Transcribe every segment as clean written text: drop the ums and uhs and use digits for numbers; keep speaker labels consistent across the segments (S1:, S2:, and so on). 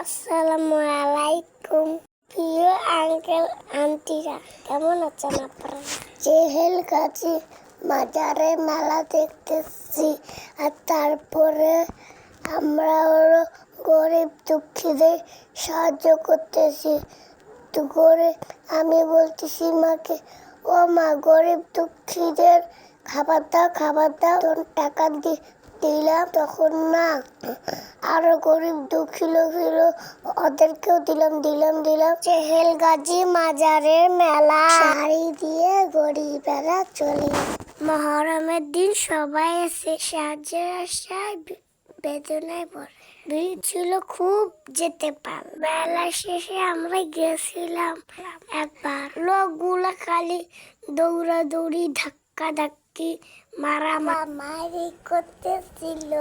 S1: আসসালামু আলাইকুম প্রিয় আঙ্কেল আন্টিরা, কেমন আছেন আপনারা? চেহেলগাজী মাজারে মেলা দেখতেছি, আর তারপরে আমরা হলো গরিব দুঃখীদের সাহায্য করতেছি। তো আমি বলতেছি মাকে, ও মা, গরিব দুঃখীদের খাবার দাও। টাকা দিলাম, তখন না আরো গরিব দুঃখী লোক ছিল, ওদেরকেও দিলাম। চেহেলগাজী মাজারের মেলা শাড়ি দিয়ে গরিবেরা চলে। মহরমের দিন সবাই এসে সাহায্যের আশায় বেদনায় পড়ে। ভিড় ছিল খুব, যেতে পার। মেলা শেষে আমরা গেছিলাম একবার। লোকগুলা খালি দৌড়াদৌড়ি, ধাক্কাধাক্কি, মারামারি করতেছিল।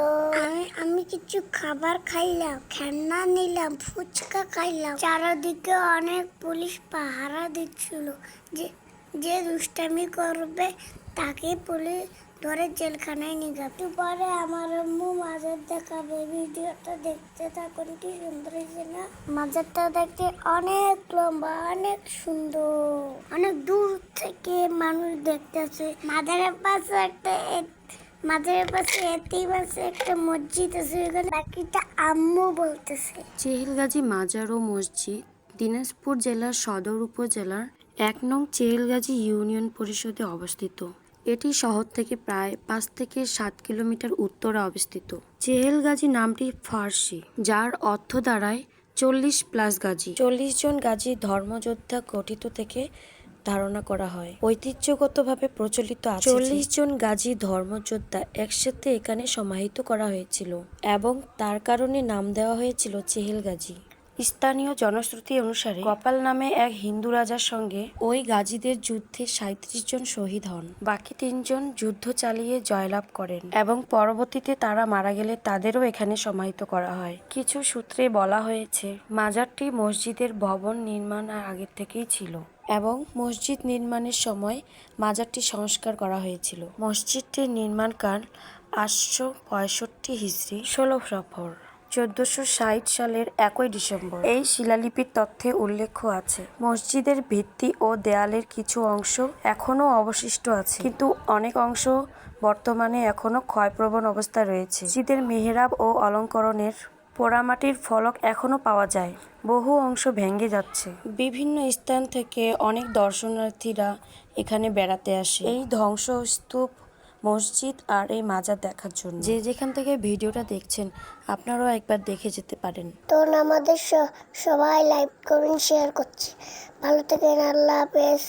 S1: আমি কিছু খাবার খাইলাম, খেলনা নিলাম, ফুচকা খাইলাম। চারদিকে অনেক পুলিশ পাহারা দিচ্ছিল। যে দুষ্টামি করবে তাকে পুলিশ ধরে জেলখানায় নিয়ে যাবে। পরে আমার আম্মু মাজার দেখাবে, ভিডিওটা দেখতে থাকুন। কি সুন্দর হয়েছে না? মাজারটা দেখতে অনেক লম্বা, অনেক সুন্দর, অনেক দূর থেকে মানুষ দেখতেছে। মাজারের পাশে একটা মসজিদ আছে, বাকিটা আম্মু বলতেছে।
S2: চেহেলগাজী মাজার ও মসজিদ দিনাজপুর জেলার সদর উপজেলার ১ নং চেহেলগাজী ইউনিয়ন পরিষদে অবস্থিত। এটি শহর থেকে প্রায় ৫ থেকে ৭ কিলোমিটার উত্তরে অবস্থিত। চেহেলগাজী নামটি ফার্সি, যার অর্থ দাঁড়ায় ৪০+ গাজী। ৪০ জন গাজী ধর্মযোদ্ধা গঠিত থেকে ধারণা করা হয়। ঐতিহ্যগতভাবে প্রচলিত আছে ৪০ জন গাজী ধর্মযোদ্ধা একসাথে এখানে সমাহিত করা হয়েছিল এবং তার কারণে নাম দেওয়া হয়েছিল চেহেলগাজী। স্থানীয় জনশ্রুতি অনুসারে কপাল নামে এক হিন্দু রাজার সঙ্গে ওই গাজীদের যুদ্ধে ৩৭ জন শহীদ হন। বাকি ৩ জন যুদ্ধ চালিয়ে জয়লাভ করেন এবং পরবর্তীতে তারা মারা গেলে তাদেরও এখানে সমাহিত করা হয়। কিছু সূত্রে বলা হয়েছে মাজারটি মসজিদের ভবন নির্মাণের আগের থেকেই ছিল এবং মসজিদ নির্মাণের সময় মাজারটি সংস্কার করা হয়েছিল। মসজিদটির নির্মাণকাল ৮৬৫ হিজরি ১৬ সফর ১৪৬০ সালের ১ ডিসেম্বর। এই শিলালিপির তথ্যে উল্লেখ আছে মসজিদের ভিত্তি ও দেয়ালের কিছু অংশ এখনও অবশিষ্ট আছে, কিন্তু অনেক অংশ বর্তমানে এখনও ক্ষয়প্রবণ অবস্থায় রয়েছে। মসজিদের মেহরাব ও অলঙ্করণের পোড়ামাটির ফলক এখনও পাওয়া যায়, বহু অংশ ভেঙে যাচ্ছে। বিভিন্ন স্থান থেকে অনেক দর্শনার্থীরা এখানে বেড়াতে আসে এই ধ্বংসস্তূপ, মসজিদ আর এই মাজার দেখার জন্য। যে যেখান থেকে ভিডিওটা দেখছেন আপনারাও একবার দেখে যেতে পারেন।
S1: তো আমাদের সবাই লাইক করুন, শেয়ার করছি। ভালো থাকেন, আল্লাহ হাফেজ।